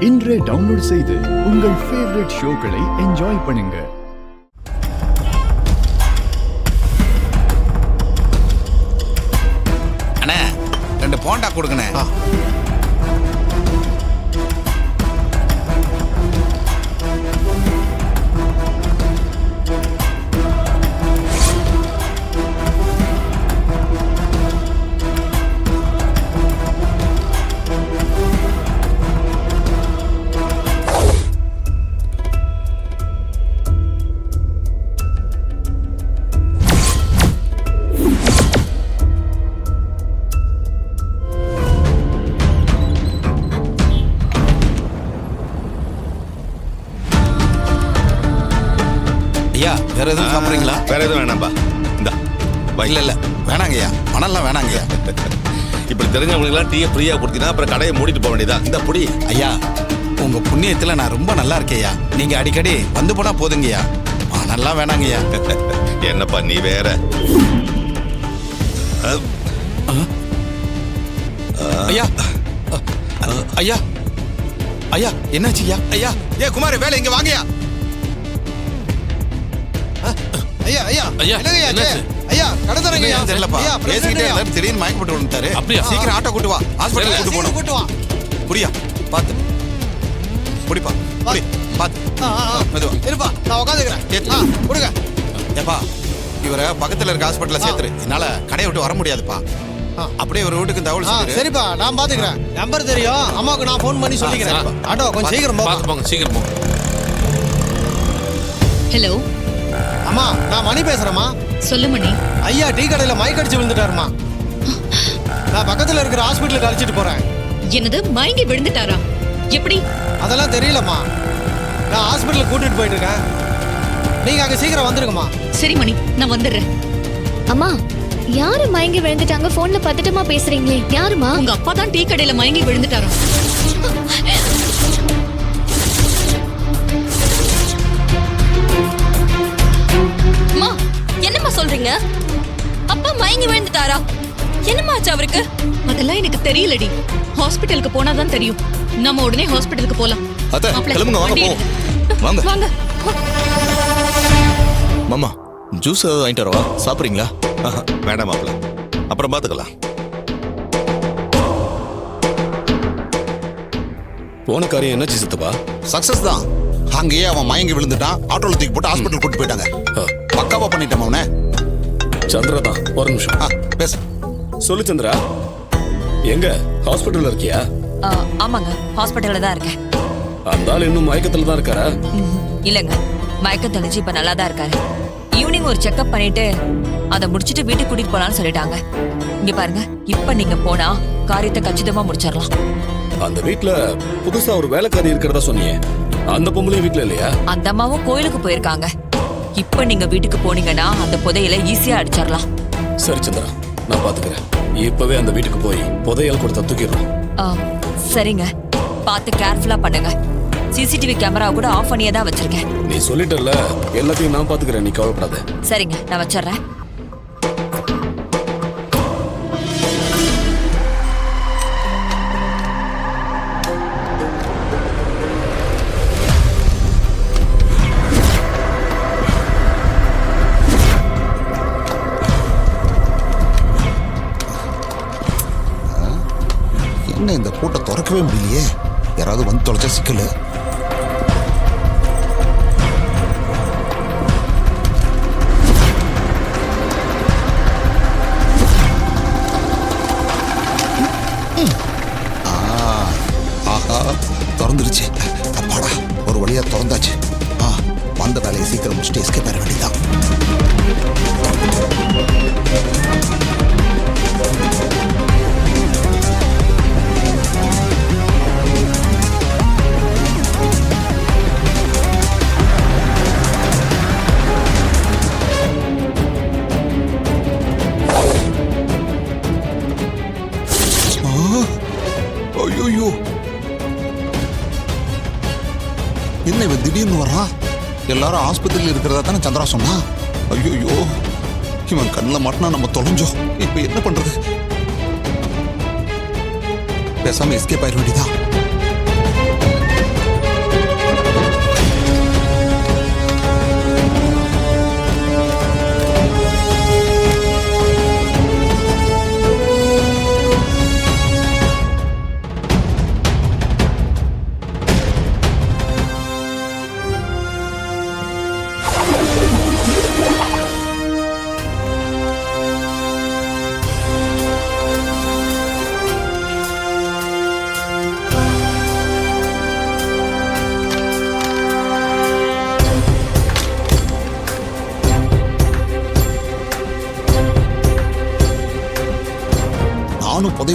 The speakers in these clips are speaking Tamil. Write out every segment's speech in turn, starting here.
இன்றே டவுன்லோட் செய்து உங்கள் ஃபேவரட் ஷோக்களை என்ஜாய் பண்ணுங்க. அண்ணா 2 போண்டா கொடுங்கண்ணே. ஐயா வேற எதுவும் சாப்பிட்றீங்களா? வேற எதுவும் வேணாம்பா. இந்தா இல்ல வேணாங்கய்யா, பணம்லாம் வேணாங்கய்யா. இப்படி தெரிஞ்சவங்களுக்குலாம் டீயை ஃப்ரீயா கொடுத்தீங்கன்னா அப்புறம் கடையை மூடிட்டு போக வேண்டியதா. இந்த புடி. ஐயா உங்க புண்ணியத்துல நான் ரொம்ப நல்லா இருக்கேயா. நீங்க அடிக்கடி வந்து போனா போதுங்கய்யா, பணம்லாம் வேணாங்கய்யா. என்னப்பா நீ வேற. ஐயா ஐயா ஐயா என்னாச்சு ஐயா? ஐயா குமார் வேலை இங்க வாங்கய்யா. ஐயா ஐயா ஐயா, என்னங்கய்யா என்னாச்சு? ஐயா கடை தரங்கய்யா. தெரியலப்பா, பேசிக்கிட்டே இருந்தாரு, திடீர்னு மயக்கப்பட்டு விழுந்துட்டாரு. அப்படியா? சீக்கிரம் ஆட்டோ கூட்டு வா, ஹாஸ்பிடல் கூட்டு போணும். கூட்டு வா. புரியா பாத்து புடிப்பா, புடி பாத்து மெதுவா இருப்பா, நான் உட்காந்துக்கிறேன். கொடுங்க. ஏப்பா இவரை பக்கத்துல இருக்க ஹாஸ்பிடல்ல சேர்த்துரு, என்னால கடையை விட்டு வர முடியாதுப்பா. அப்படியே ஒரு வீட்டுக்கு தகவல் சொல்லிரு. சரிப்பா, நான் பாத்துக்கிறேன். நம்பர் தெரியும், அம்மாவுக்கு நான் ஃபோன் பண்ணி சொல்லிக்கிறேன். ஆட்டோ கொஞ்சம் சீக்கிரம் போங்க, சீக்கிரம் போங்க. ஹலோ அம்மா, நான் மணி பேசுறேம்மா. சொல்லு மணி. ஐயா டீ கடையில மயக்கடிச்சு விழுந்துட்டாருமா. நான் பக்கத்துல இருக்கிற ஹாஸ்பிட்டலுக்கு அழைச்சிட்டு போறேன். என்னது, மயங்கி விழுந்துட்டாரா? எப்படி? அதெல்லாம் தெரியலம்மா, நான் ஹாஸ்பிட்டலுக்கு கூட்டிட்டு போயிட்டு இருக்கேன். நீங்க அங்க சீக்கிரம் வந்துருங்கம்மா. சரி மணி, நான் வந்துடுறேன். அம்மா, யாரு மயங்கி விழுந்துட்டாங்க? போன்ல பதட்டமா பேசுறீங்களே, யாருமா? உங்க அப்பா தான் டீ கடையில மயங்கி விழுந்துட்டாரா? அம்மா, என்னம்மா சொல்றீங்க? அப்பா மயங்கி விழுந்துட்டாரா? என்னம்மா ஆச்சு அவருக்கு? அதெல்லாம் எனக்கு தெரியலடி, ஹாஸ்பிட்டலுக்கு போனாதான் தெரியும். நம்ம உடனே ஹாஸ்பிட்டலுக்கு போலாம். அத்தை மாப்பிள்ளை, கிளம்புங்க, வாங்க வண்டி போவோம். எடுங்க. வாங்க வாங்க. மாமா, ஜூஸ் ஏதாவது வாங்கிட்டு வரவா? சாப்பிட்றீங்களா? வேண்டாம் மாப்பிள்ள, அப்புறம் பார்த்துக்கலாம். போன காரியம் என்னாச்சு சித்தப்பா? சக்சஸ் தான். அங்கேயே அவன் மயங்கி விழுந்துட்டான், ஆட்டோல தூக்கி போட்டு ஹாஸ்பிட்டல் கூட்டு போயிட்டாங்க. பக்காவா பண்ணிட்டோம் அவனை. சந்திரா தான், ஒரு நிமிஷம் பேச சொல்லு. சந்திரா, எங்க ஹாஸ்பிட்டல்ல இருக்கியா? ஆமாங்க, ஹாஸ்பிட்டல்ல தான் இருக்கேன். அந்த ஆள் இன்னும் மயக்கத்துல தான் இருக்காரா? இல்லங்க, மயக்கம் தெளிஞ்சு இப்ப நல்லா தான் இருக்காரு. ஈவினிங் ஒரு செக்அப் பண்ணிட்டு அதை முடிச்சிட்டு வீட்டுக்கு கூட்டிட்டு போலான்னு சொல்லிட்டாங்க. இங்க பாருங்க, இப்ப நீங்க போனா காரியத்தை கச்சிதமா முடிச்சிடலாம். அந்த வீட்ல புதுசா ஒரு வேலைக்காரி இருக்கிறதா சொன்னியே, அந்த பொம்பளையும் வீட்ல இல்லையா? அந்த அம்மாவும் கோயிலுக்கு போயிருக்காங்க. இப்ப நீங்க வீட்டுக்கு போனீங்கன்னா அந்த புதையலை ஈஸியா அடிச்சிடலாம். சரி சந்திரா, நான் பாத்துக்கிறேன். இப்பவே அந்த வீட்டுக்கு போய் புதையல் கொடுத்தா தூக்கிடுறோம். சரிங்க, பார்த்து கேர்ஃபுல்லா பண்ணுங்க. சிசிடிவி கேமரா கூட ஆஃப் பண்ணியே தான் வச்சிருக்கேன். நீ சொல்லிட்டல, எல்லாத்தையும் நான் பாத்துக்கிறேன், நீ கவலைப்படாத. சரிங்க, நான் வச்சிடுறேன். என்ன இந்த கூட்டை திறக்கவே முடியலையே, யாராவது வந்து தொலைச்சா சிக்கல். ஆஹா, திறந்துருச்சு. அப்பாடா, ஒரு வழியா திறந்தாச்சு. வந்த வேலையை சீக்கிரம் முடிச்சுட்டு எஸ்கேப் ஆக வேண்டியதான். ஐயோ, என்ன இவன் திடீர்னு வரான்? எல்லாரும் ஆஸ்பத்திரியில் இருக்கிறதா தானே சந்திரா சொன்னா. ஐயோ, இவன் கண்ணில் மாட்டினா நம்ம தொலைஞ்சோம். இப்ப என்ன பண்றது? பேசாம எஸ்கேப் ஆயிட வேண்டியதா.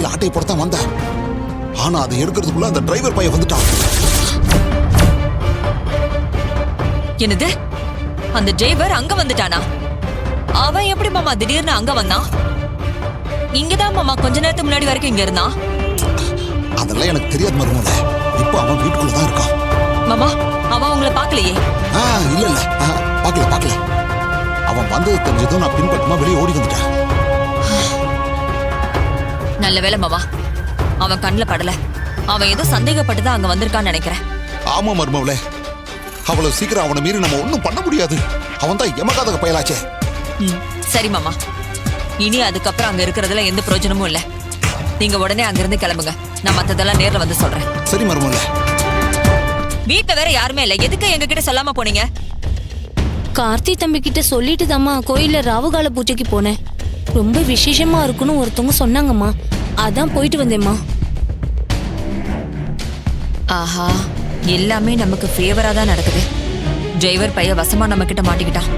கையில ஆட்டையை போட தான் வந்தேன். ஆனா அதை எடுக்கிறதுக்குள்ள அந்த டிரைவர் பையன் வந்துட்டான். என்னது, அந்த டிரைவர் அங்க வந்துட்டானா? அவன் எப்படி மாமா திடீர்னு அங்க வந்தான்? இங்கதான் மாமா கொஞ்ச நேரத்துக்கு முன்னாடி வரைக்கும் இங்க இருந்தான். அதெல்லாம் எனக்கு தெரியாது மருமகளே. இப்போ அவன் வீட்டுக்குள்ள தான் இருக்கான். மாமா, அவன் உங்களை பார்க்கலையே? இல்ல இல்ல, பார்க்கல. அவன் வந்தது தெரிஞ்சதும் நான் பின்பற்றமா வெளியே ஓடி வந்துட்டேன். நல்ல வேளை மாமா, அவன் கண்ணுல படல. அவன் ஏதோ சந்தேகப்பட்டுதான் அங்க வந்திருக்கான்னு நினைக்கிறேன். ஆமா மருமகளே, அவ்வளவு சீக்கிரம் அவனை மீறி நம்ம ஒண்ணும் பண்ண முடியாது. அவன் தான் எமகாதக பயலாச்சே. சரி மாமா, இனி அதுக்கப்புறம் அங்க இருக்கிறதுல எந்த பிரயோஜனமும் இல்ல. நீங்க உடனே அங்கிருந்து கிளம்புங்க. நான் மத்ததெல்லாம் நேர்ல வந்து சொல்றேன். சரி மருமகளே. வீட்டுல வேற யாருமே இல்ல, எதுக்கு எங்க கிட்ட சொல்லாம போனீங்க? கார்த்தி தம்பி கிட்ட சொல்லிட்டு தாம்மா கோயில்ல ராவுகால பூஜைக்கு போனேன். ரொம்ப விசேஷமா இருக்குன்னு ஒருத்தவங்க சொன்னாங்கம்மா, அதான் போயிட்டு வந்தேம்மா. ஆஹா, எல்லாமே நமக்கு ஃபேவரா தான் நடக்குது. டிரைவர் பையன் வசமா நம்ம கிட்ட மாட்டிக்கிட்டான்.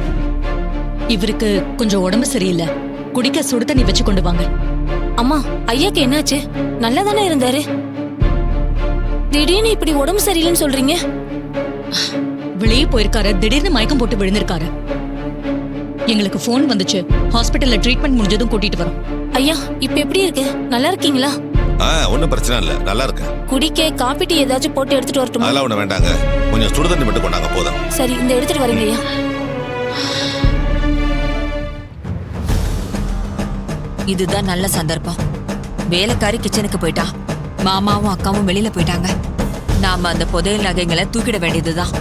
இவருக்கு கொஞ்சம் உடம்பு சரியில்லை. குடிக்க சுடு தண்ணி வச்சு கொண்டு வாங்க. அம்மா, ஐயாக்கு என்னாச்சு? நல்லா தானே இருந்தாரு. திடீர்னு இப்படி உடம்பு சரியில்லைன்னு சொல்றீங்க? வெளியே போயிருக்காரு, திடீர்னு மயக்கம் போட்டு விழுந்திருக்காரு. எங்களுக்கு ஃபோன் வந்துச்சு. ஹாஸ்பிட்டல்ல ட்ரீட்மெண்ட் முடிஞ்சதும் கூட்டிட்டு வரோம். ஐயா, இப்ப எப்படி இருக்கு? நல்லா இருக்கீங்களா? ஒன்றும் பிரச்சனை இல்லை, நல்லா இருக்கேன். குடிக்க காபி டீ ஏதாச்சும் போட்டு எடுத்துட்டு வரட்டுமா? அதெல்லாம் ஒன்றும் வேண்டாங்க, கொஞ்சம் சுடுதண்ணி மட்டும் கொண்டாங்க போதும். சரி, இந்த எடுத்துட்டு வரீங்க ஐயா. இதுதான் நல்ல சந்தர்ப்பம். வேலைக்காரி கிச்சனுக்கு போயிட்டா, மாமாவும் அக்காவும் வெளியில போயிட்டாங்க. நாம அந்த புதையல் நகைகளை தூக்கிட வேண்டியதுதான்.